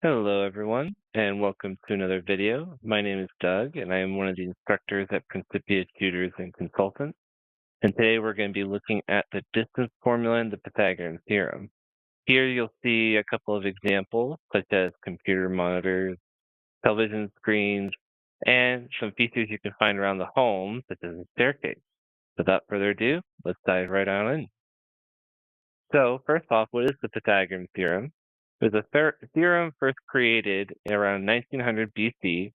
Hello, everyone, and welcome to another video. My name is Doug, and I am one of the instructors at Principia Tutors and Consultants. And today we're going to be looking at the distance formula and the Pythagorean Theorem. Here you'll see a couple of examples, such as computer monitors, television screens, and some features you can find around the home, such as a staircase. Without further ado, let's dive right on in. So first off, what is the Pythagorean Theorem? It was a theorem first created around 1900 BC,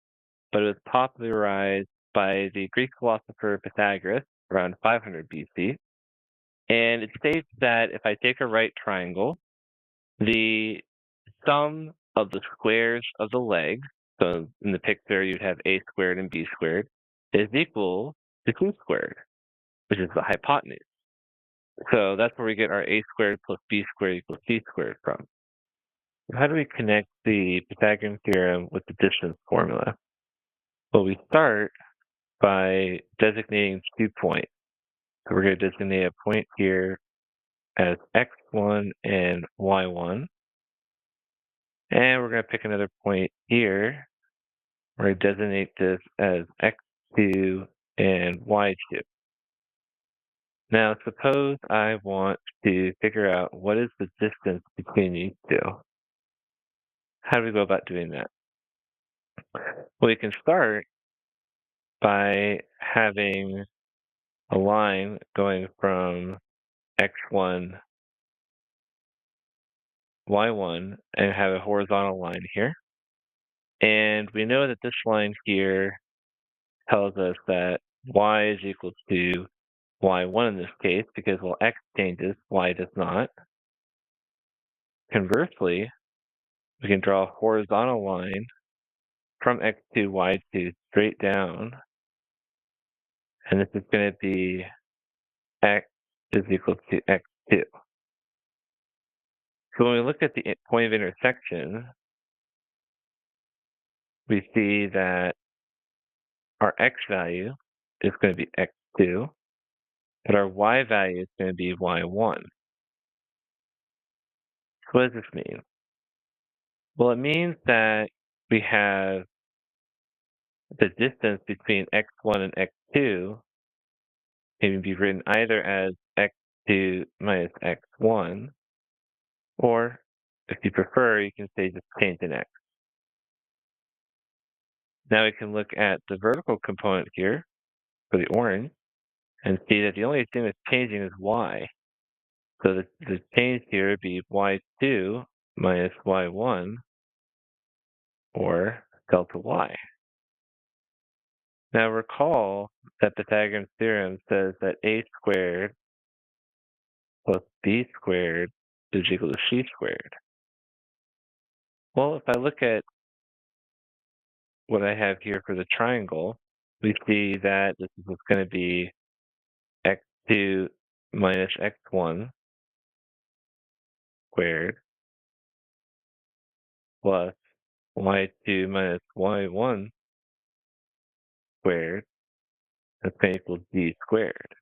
but it was popularized by the Greek philosopher Pythagoras around 500 BC. And it states that if I take a right triangle, the sum of the squares of the legs, so in the picture you'd have a squared and b squared, is equal to 2 squared, which is the hypotenuse. So that's where we get our a squared plus b squared equals c squared from. How do we connect the Pythagorean theorem with the distance formula? Well, we start by designating 2 points. So we're going to designate a point here as x1 and y1. And we're going to pick another point here. We're going to designate this as x2 and y2. Now, suppose I want to figure out what is the distance between these two. How do we go about doing that? Well, we can start by having a line going from x1, y1, and have a horizontal line here. And we know that this line here tells us that y is equal to y1 in this case, because while x changes, y does not. Conversely, we can draw a horizontal line from x2, y2 straight down. And this is going to be x is equal to x2. So when we look at the point of intersection, we see that our x value is going to be x2, but our y value is going to be y1. So what does this mean? Well, it means that we have the distance between x1 and x2 can be written either as x2 minus x1, or if you prefer, you can say just change in x. Now we can look at the vertical component here for the orange and see that the only thing that's changing is y. So the change here would be y2 minus y1, or delta y. Now recall that Pythagorean theorem says that a squared plus b squared is equal to c squared. Well, if I look at what I have here for the triangle, we see that this is going to be x2 minus x1 squared plus y2 minus y1 squared. That's going to equal z squared.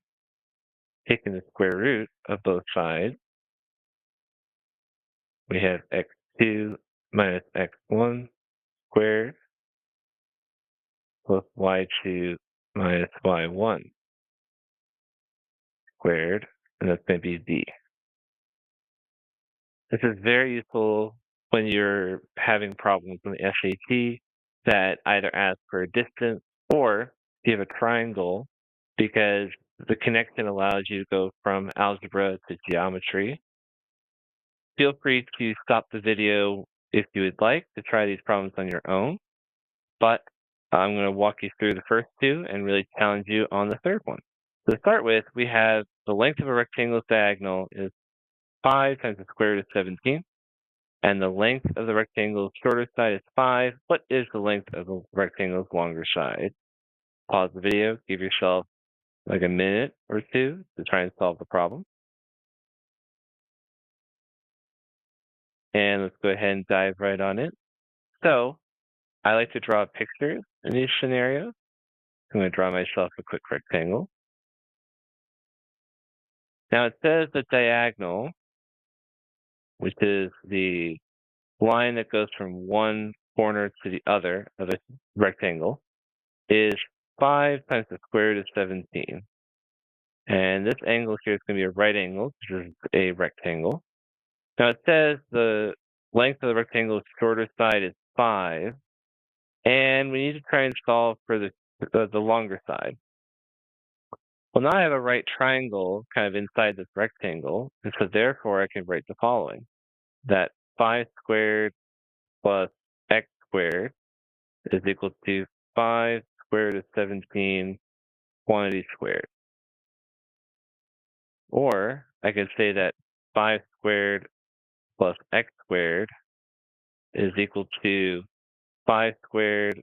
Taking the square root of both sides, we have x2 minus x1 squared plus y2 minus y1 squared, and that's going to be z. This is very useful when you're having problems in the SAT that either ask for a distance or give a triangle, because the connection allows you to go from algebra to geometry. Feel free to stop the video if you would like to try these problems on your own, but I'm going to walk you through the first two and really challenge you on the third one. So to start with, we have the length of a rectangle's diagonal is 5 times the square root of 17, and the length of the rectangle's shorter side is 5. What is the length of the rectangle's longer side? Pause the video, give yourself like a minute or two to try and solve the problem. And let's go ahead and dive right on in. So I like to draw pictures in these scenarios. I'm going to draw myself a quick rectangle. Now it says the diagonal, which is the line that goes from one corner to the other of a rectangle is 5 times the square root of 17. And this angle here is going to be a right angle, which is a rectangle. Now it says the length of the rectangle's shorter side is 5, and we need to try and solve for the longer side. Well, now I have a right triangle kind of inside this rectangle, and so therefore I can write the following, that 5 squared plus x squared is equal to 5 square root of 17 quantity squared. Or I could say that 5 squared plus x squared is equal to 5 squared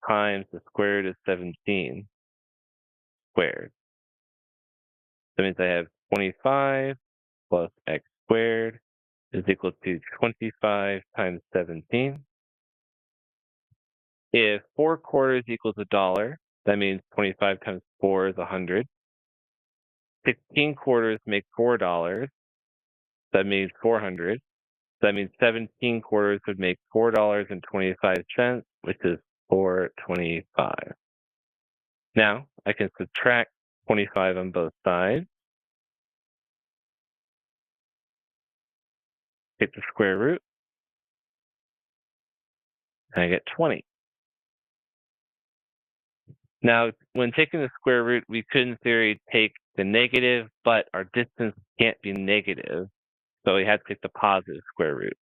times the square root of 17 squared. That means I have 25 plus x squared is equal to 25 times 17. If 4 quarters equals $1, that means 25 times 4 is 100. 16 quarters make $4. That means 400. That means 17 quarters would make $4.25, which is $4.25. Now I can subtract 25 on both sides. Take the square root, and I get 20. Now, when taking the square root, we could, in theory, take the negative, but our distance can't be negative, so we had to take the positive square root.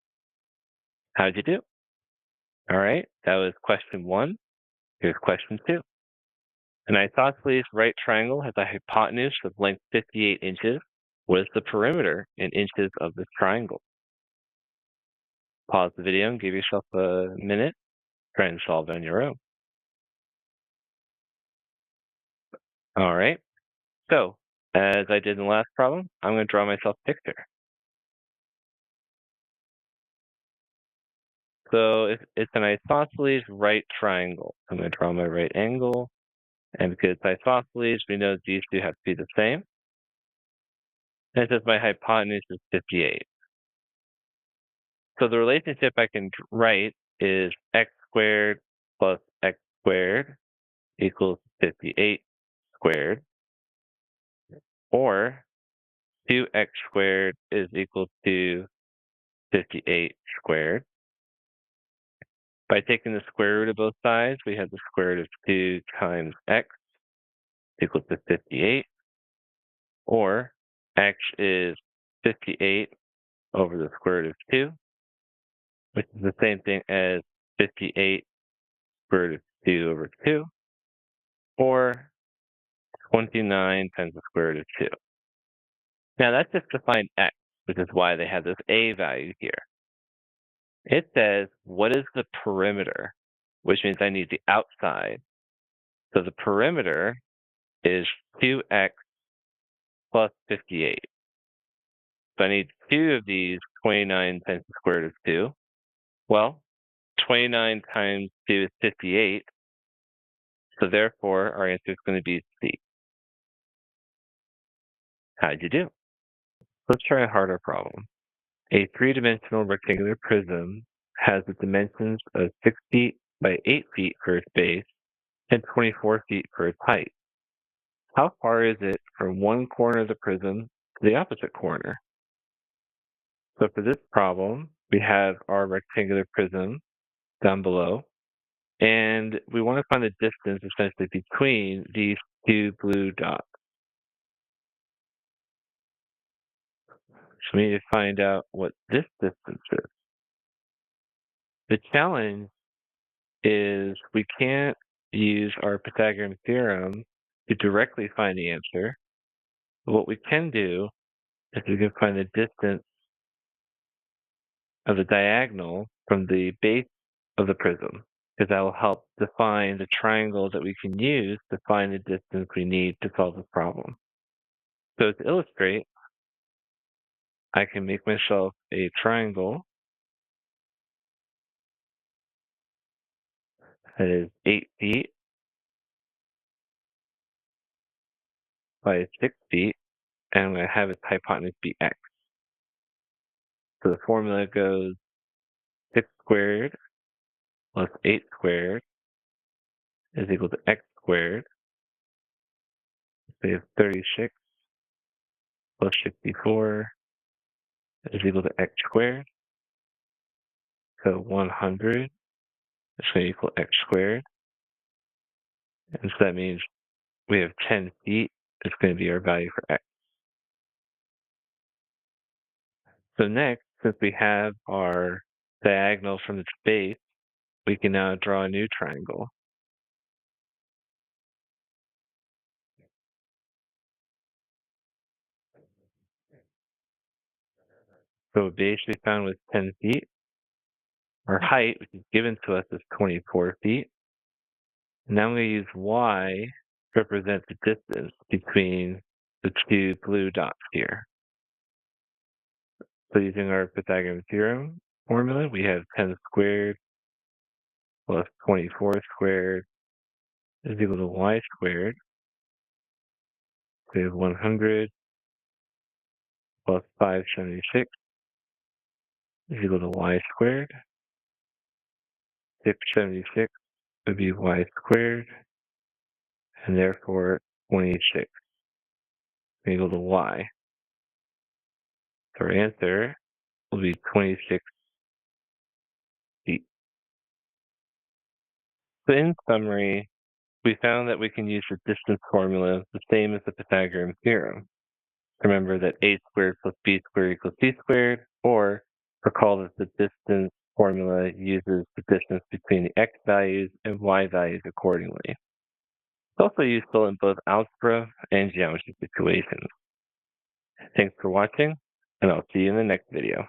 How'd you do? All right, that was question 1. Here's question 2. An isosceles right triangle has a hypotenuse of length 58 inches. What is the perimeter in inches of this triangle? Pause the video and give yourself a minute. Try and solve it on your own. All right, so as I did in the last problem, I'm going to draw myself a picture. So it's an isosceles right triangle. I'm going to draw my right angle. And because it's isosceles, we know these two have to be the same. And it says my hypotenuse is 58. So the relationship I can write is x squared plus x squared equals 58 squared. Or 2x squared is equal to 58 squared. By taking the square root of both sides, we have the square root of 2 times x equals to 58. Or x is 58 over the square root of 2, which is the same thing as 58 square root of 2 over 2, or 29 times the square root of 2. Now that's just to find x, which is why they have this a value here. It says, what is the perimeter? Which means I need the outside. So the perimeter is 2x plus 58. So I need 2 of these 29 times the square root of 2. Well, 29 times 2 is 58. So therefore, our answer is going to be C. How'd you do? Let's try a harder problem. A 3-dimensional rectangular prism has the dimensions of 6 feet by 8 feet for its base and 24 feet for its height. How far is it from one corner of the prism to the opposite corner? So for this problem, we have our rectangular prism down below, and we want to find the distance essentially between these 2 blue dots. So we need to find out what this distance is. The challenge is we can't use our Pythagorean theorem to directly find the answer. But what we can do is we can find the distance of the diagonal from the base of the prism, because that will help define the triangle that we can use to find the distance we need to solve the problem. So to illustrate, I can make myself a triangle that is 8 feet by 6 feet, and I'm going to have its hypotenuse be x. So the formula goes 6 squared plus 8 squared is equal to x squared. So we have 36 plus 64 is equal to x squared. So 100 is going to equal x squared. And so that means we have 10 feet. It's going to be our value for x. So next, since we have our diagonal from its base, we can now draw a new triangle. So a base we found was 10 feet. Our height, which is given to us, is 24 feet. Now I'm going to use y to represent the distance between the two blue dots here. So using our Pythagorean Theorem formula, we have 10 squared plus 24 squared is equal to y squared. So we have 100 plus 576 is equal to y squared. 676 would be y squared, and therefore 26 is equal to y. So our answer will be 26 feet. So in summary, we found that we can use the distance formula the same as the Pythagorean theorem. Remember that a squared plus b squared equals c squared, or recall that the distance formula uses the distance between the x values and y values accordingly. It's also useful in both algebra and geometry situations. Thanks for watching, and I'll see you in the next video.